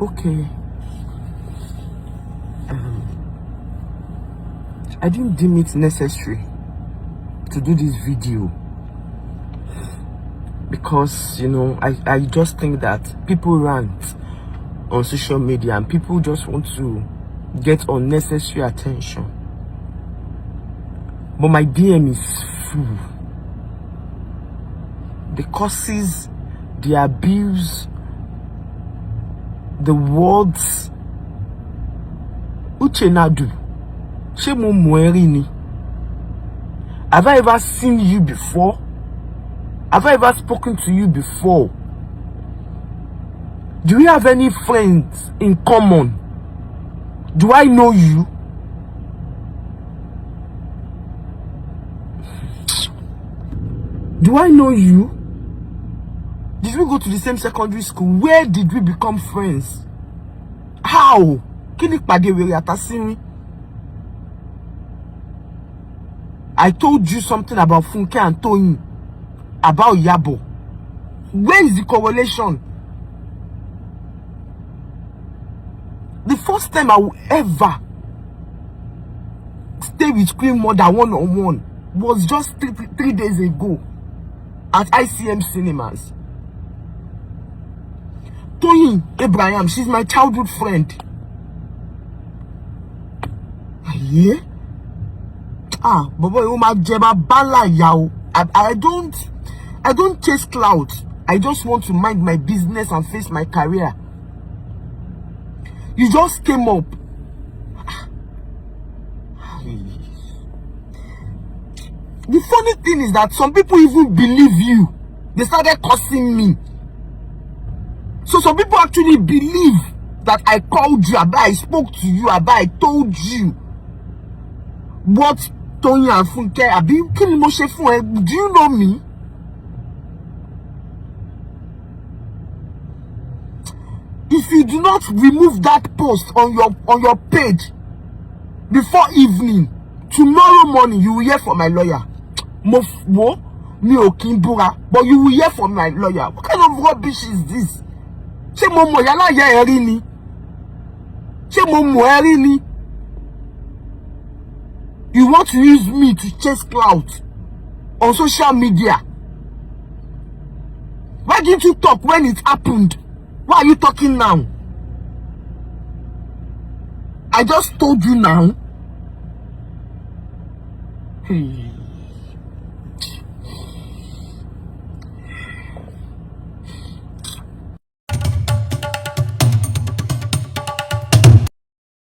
okay. I didn't deem it necessary to do this video because, you know, I just think that people rant on social media and people just want to get unnecessary attention. But my DM is full. The curses, the abuse, the words. Uche Nadu. Have I ever seen you before? Have I ever spoken to you before? Do we have any friends in common? Do I know you? Do I know you? Did we go to the same secondary school? Where did we become friends? How? I told you something about Funke and Toyin, about Yabo. Where is the correlation? The first time I will ever stay with Queen Mother one-on-one was just three days ago at ICM Cinemas. Toyin Abraham, she's my childhood friend. Yeah? Bobo, I don't chase clout. I just want to mind my business and face my career. You just came up. The funny thing is that some people even believe you. They started cursing me. So some people actually believe that I called you, I spoke to you, I told you what Toyin and Funke, do you know me? If you do not remove that post on your page before evening, tomorrow morning you will hear from my lawyer. But you will hear from my lawyer. What kind of rubbish is this? You want to use me to chase clout on social media? Why didn't you talk when it happened? Why are you talking now? I just told you now. Hey.